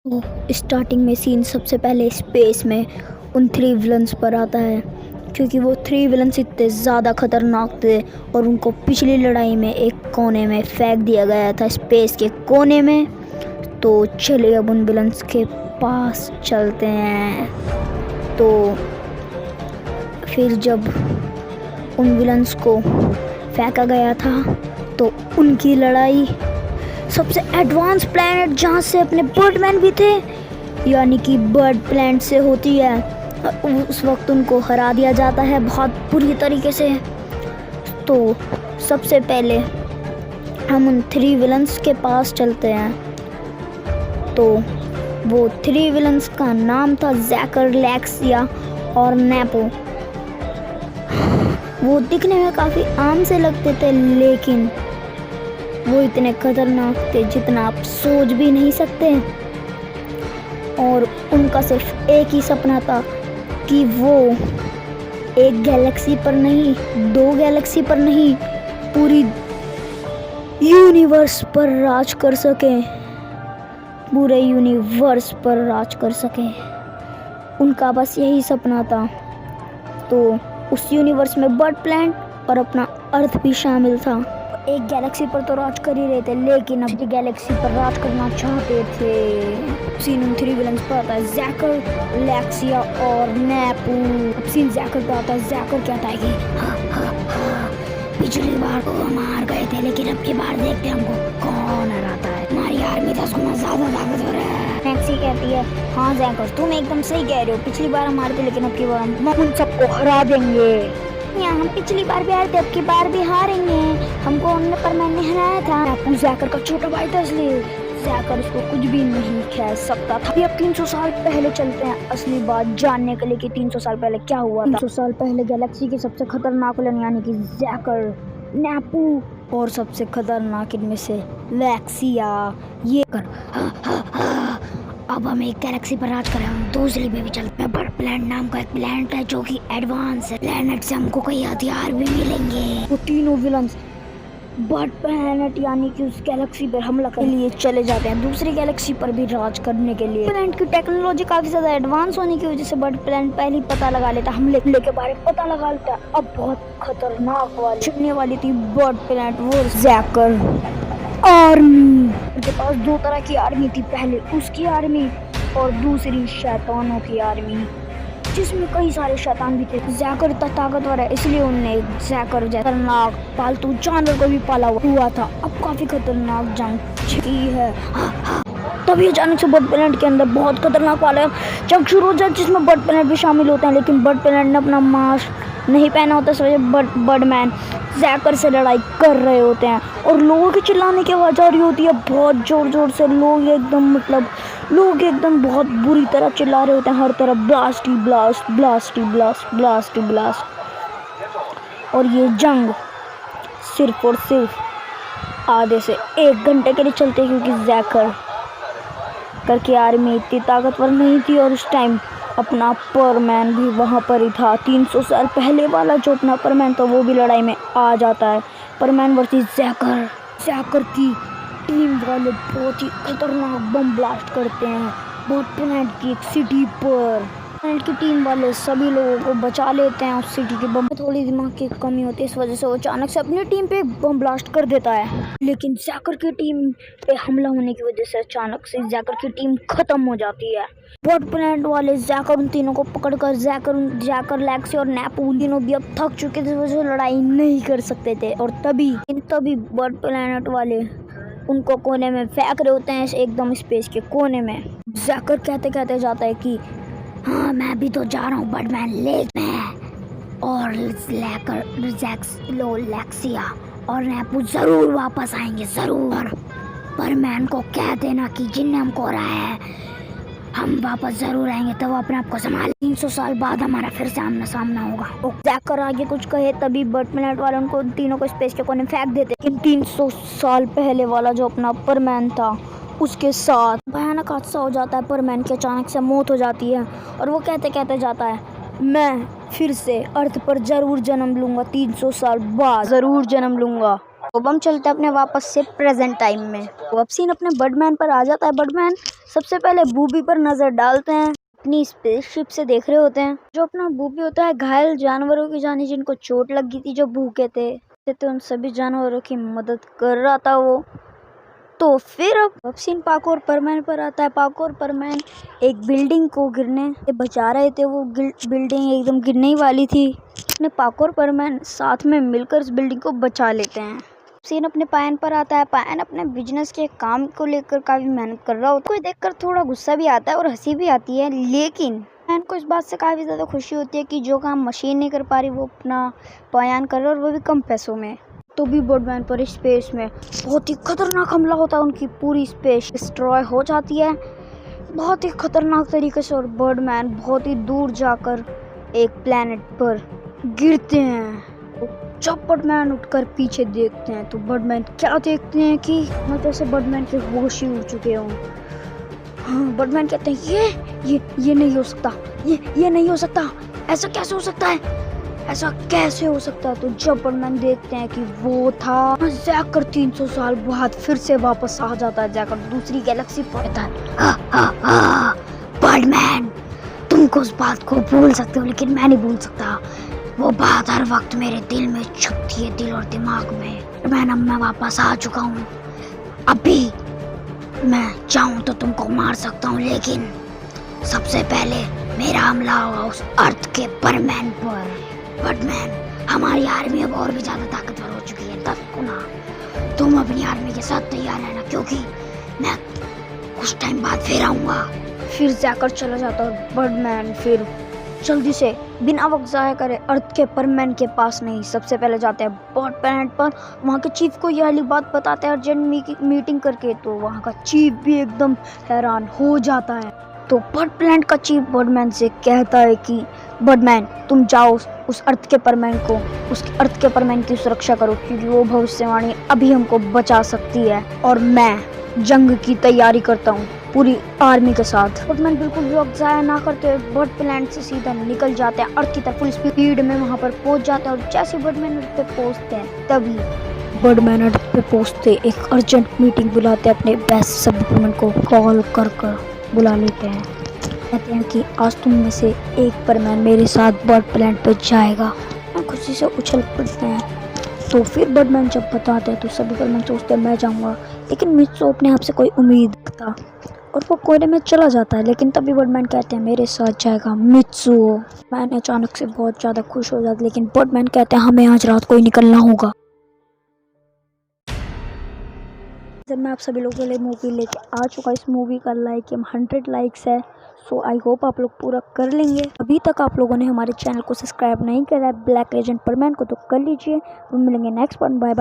तो स्टार्टिंग में सीन सबसे पहले स्पेस में उन थ्री विलन्स पर आता है, क्योंकि वो थ्री विलन्स इतने ज़्यादा खतरनाक थे और उनको पिछली लड़ाई में एक कोने में फेंक दिया गया था, स्पेस के कोने में। तो चलिए अब उन विलन्स के पास चलते हैं। तो फिर जब उन विलन्स को फेंका गया था तो उनकी लड़ाई सबसे एडवांस प्लैनेट जहाँ से अपने बर्डमैन भी थे, यानी कि बर्ड प्लैनेट से होती है। उस वक्त उनको हरा दिया जाता है बहुत बुरी तरीके से। तो सबसे पहले हम उन थ्री विलन्स के पास चलते हैं। तो वो थ्री विलन्स का नाम था जैकर, लैक्सिया और नेपो। वो दिखने में काफ़ी आम से लगते थे, लेकिन वो इतने खतरनाक थे जितना आप सोच भी नहीं सकते। और उनका सिर्फ एक ही सपना था कि वो एक गैलेक्सी पर नहीं, दो गैलेक्सी पर नहीं, पूरी यूनिवर्स पर राज कर सके, पूरे यूनिवर्स पर राज कर सके। उनका बस यही सपना था। तो उस यूनिवर्स में बर्ड प्लैनेट और अपना अर्थ भी शामिल था। एक गैलेक्सी पर तो राज कर ही रहे थे, लेकिन अब गैलेक्सी पर राज करना चाहते थे। सीन थ्री विलन्स पर आता है जैकर, लैक्सिया और नेपू। अब सीन जैकर पे आता है। जैकर कहता है कि पिछली बार को हम हार गए थे, लेकिन अब की बार देखते हैं हमको कौन हराता है। हमारी आर्मी 10 गुना ज्यादा ताकतवर है। लैक्सी कहती है, हाँ जैकर तुम एकदम सही कह रहे हो, पिछली बार हम हारे थे, लेकिन अब की बार हम उन सबको हरा देंगे। यहाँ हम पिछली बार भी हारे थे, अब की बार भी हारेंगे। हमको हमने परमैन ने हराया था। नेपू जैकर का छोटा भाई था, इसलिए जैकर उसको कुछ भी नहीं कह सकता था। अब 300 साल पहले चलते हैं असली बात जानने के लिए कि 300 साल पहले क्या हुआ था। 300 साल पहले गैलेक्सी के सबसे खतरनाक विलन यानी कि जैकर, नेपू और सबसे खतरनाक इनमें से लैक्सिया ये कर। अब हम एक गैलेक्सी पर राज कर रहे हैं, दूसरी पे भी चलते हैं। बर्ड प्लैनेट नाम का एक प्लैनेट है जो कि एडवांस है। प्लैनेट से हमको कई हथियार भी मिलेंगे। वो तीनों विलन्स बर्ड प्लैनेट यानी कि उस गैलेक्सी पर हमला करने के लिए चले जाते हैं, दूसरी गैलेक्सी पर भी राज करने के लिए। प्लैनेट की टेक्नोलॉजी काफी ज्यादा एडवांस होने की वजह से बर्ड प्लैनेट पहले ही पता लगा लेता, हमले के बारे में पता लगा लेता। अब बहुत खतरनाक वाली छिड़ने वाली थी बर्ड प्लैनेट, वो जैकर आर्मी। उनके पास दो तरह की आर्मी थी, पहले उसकी आर्मी और दूसरी शैतानों की आर्मी, जिसमें कई सारे शैतान भी थे। जैकर इतना ताकतवर है, इसलिए उन्होंने जैकर जैसा खतरनाक पालतू जानवर को भी पाला हुआ था। अब काफी खतरनाक जंग छिड़ी है। तभी अचानक से बर्ड प्लैनेट के अंदर बहुत खतरनाक वाला जंग शुरू हो जाए, जिसमें बर्ड प्लैनेट भी शामिल होते हैं। लेकिन बर्ड प्लैनेट ने अपना मास्क नहीं पहना होता, इस वजह बर्डमैन जैकर से लड़ाई कर रहे होते हैं और लोगों के चिल्लाने की आवाज़ आ रही होती है बहुत ज़ोर ज़ोर से। लोग एकदम बहुत बुरी तरह चिल्ला रहे होते हैं, हर तरफ ब्लास्ट ही ब्लास्ट, ब्लास्ट ही ब्लास्ट, ब्लास्ट ही ब्लास्ट। और ये जंग सिर्फ और सिर्फ आधे से 1 घंटे के लिए चलते, क्योंकि जैकर करके आर्मी इतनी ताकतवर नहीं थी और उस टाइम अपना परमैन भी वहाँ पर ही था। 300 साल पहले वाला जो अपना परमैन था वो भी लड़ाई में आ जाता है। परमैन वर्सेस जैकर। जैकर की टीम वाले बहुत ही खतरनाक बम ब्लास्ट करते हैं बर्ड प्लैनेट की एक सिटी पर। प्लैनेट की टीम वाले सभी लोगों को बचा लेते हैं उस सिटी के बम। थोड़ी दिमाग की कमी होती है, इस वजह से वो अचानक से अपनी टीम पे बम ब्लास्ट कर देता है। लेकिन जैकर की टीम पे हमला होने की वजह से अचानक से जैकर की टीम खत्म हो जाती है। बर्ड प्लैनेट वाले जैकर उन तीनों को पकड़कर जैकर, लैक्सी और नेपू उन तीनों भी अब थक चुके थे, इस वजह से लड़ाई नहीं कर सकते थे। और तभी बर्ड प्लैनेट वाले उनको कोने में फेंक रहे होते हैं, एकदम स्पेस के कोने में। जैकर कहते कहते जाता है कि हाँ मैं भी तो जा रहा हूँ बर्डमैन, लेकिन और लैक्सिया और नेपू जरूर वापस आएंगे, जरूर। परमैन को कह देना कि जिनने हमको हराया है हम वापस जरूर आएंगे, तब अपने आप को संभाल। 300 साल बाद हमारा फिर से आमना सामना होगा। जैकर आगे कुछ कहे तभी बर्ड प्लैनेट वाले उनको तीनों को स्पेस के कोने फेंक देते। लेकिन 300 साल पहले वाला जो अपना परमैन था उसके साथ भयानक हादसा हो जाता है। परमैन की अचानक से मौत हो जाती है और वो कहते कहते जाता है, मैं फिर से अर्थ पर जरूर जन्म लूंगा, 300 साल बाद जरूर जन्म लूंगा। तो अब हम चलते हैं अपने वापस से प्रेजेंट टाइम में। तो अब सीन अपने बर्डमैन पर आ जाता है। बर्डमैन सबसे पहले बूबी पर नजर डालते हैं। अपनी स्पेसशिप से देख रहे होते हैं जो अपना बूबी होता है घायल जानवरों की जानी जिनको चोट लगी थी, जो भूखे थे, तो उन सभी जानवरों की मदद कर रहा था वो। तो फिर अब सीन पाको और परमैन पर आता है। पाको और परमैन एक बिल्डिंग को गिरने से बचा रहे थे। वो बिल्डिंग एकदम गिरने ही वाली थी। अपने पाको और परमैन साथ में मिलकर इस बिल्डिंग को बचा लेते हैं। सीन अपने पायन पर आता है। पायन अपने बिजनेस के काम को लेकर काफी मेहनत कर रहा होता है। कोई देखकर थोड़ा गुस्सा भी आता है और हंसी भी आती है, लेकिन पायन को इस बात से काफी ज्यादा खुशी होती है कि जो काम मशीन नहीं कर पा रही वो अपना पायन कर रहा है, और वो भी कम पैसों में। तो भी बर्डमैन पर स्पेस में बहुत ही खतरनाक हमला होता है। उनकी पूरी स्पेस डिस्ट्रॉय हो जाती है बहुत ही खतरनाक तरीके से, और बर्डमैन बहुत ही दूर जाकर एक प्लेनेट पर गिरते हैं। तो जब बर्डमैन उठकर पीछे देखते हैं तो बर्डमैन क्या देखते हैं कि जैसे बर्डमैन के होश ही उड़ चुके हों। हाँ, बर्डमैन कहते हैं ये नहीं हो सकता, ये नहीं हो सकता, ऐसा कैसे हो सकता है, ऐसा कैसे हो सकता है। तो जब बर्डमैन देखते हैं कि वो था जैकर 300 साल बाद फिर से वापस आ जाता है। जैकर दूसरी गैलेक्सी पर था। बर्डमैन, तुमको उस बात को भूल सकते हो लेकिन मैं नहीं भूल सकता। वो बात हर वक्त मेरे दिल में छुपती है, दिल और दिमाग में। मैं वापस आ चुका हूँ। अभी मैं चाहूँ तो तुमको मार सकता हूँ, लेकिन सबसे पहले मेरा हमला होगा उस अर्थ के परमैन पर। बर्डमैन, हमारी आर्मी अब और भी ज्यादा ताकतवर हो चुकी है 10 गुना। तुम अपनी आर्मी के साथ तैयार रहना, क्योंकि मैं कुछ टाइम बाद फिर आऊंगा। फिर जैकर चला जाता है। बर्डमैन फिर जल्दी से बिना वक्त जाया करे अर्थ के परमैन के पास नहीं, सबसे पहले जाते हैं बर्ड प्लैनेट पर। वहाँ के चीफ को यह वाली बात बताते हैं अर्जेंट मीटिंग करके। तो वहाँ का चीफ भी एकदम हैरान हो जाता है। तो बर्ड प्लैनेट का चीफ बर्डमैन से कहता है कि बर्डमैन, तुम जाओ उस अर्थ के परमैन को, उस अर्थ के परमैन की सुरक्षा करो, क्योंकि वो भविष्यवाणी अभी हमको बचा सकती है, और मैं जंग की तैयारी करता हूँ पूरी आर्मी के साथ। बर्डमैन बिल्कुल भी वक्त जाया ना करते बर्ड प्लैनेट से सीधा निकल जाते हैं अर्थ की तरफ। फुल स्पीड में वहाँ पर पहुँच जाते हैं, और जैसे बर्डमैन अर्थ पे पहुँचते हैं तभी बर्डमैन अर्थ पे पहुँचते एक अर्जेंट मीटिंग बुलाते हैं। अपने बेस्ट सब्सक्राइबर को कॉल कर बुला लेते हैं। कहते हैं कि आज तुम में से एक परमैन मेरे साथ बर्ड प्लैनेट पर जाएगा। खुशी से उछल पड़ते हैं। तो फिर बर्डमैन जब बताते हैं तो सभी बर्डमैन सोचते हैं मैं जाऊंगा, लेकिन मित्सू अपने आप से कोई उम्मीद रखता और वो कोयले में चला जाता है। लेकिन तभी बर्डमैन कहते हैं मेरे साथ जाएगा मित्सू। मैंने अचानक से बहुत ज़्यादा खुश हो जाता, लेकिन बर्डमैन कहते हैं हमें आज रात को ही निकलना होगा। जब मैं आप सभी लोगों के लिए मूवी लेके आ चुका, इस मूवी का लाइक 100 लाइक्स है। सो आई होप आप लोग पूरा कर लेंगे। अभी तक आप लोगों ने हमारे चैनल को सब्सक्राइब नहीं करा है ब्लैक लेजेंड परमैन को, तो कर लीजिए। मिलेंगे नेक्स्ट वन। Bye bye.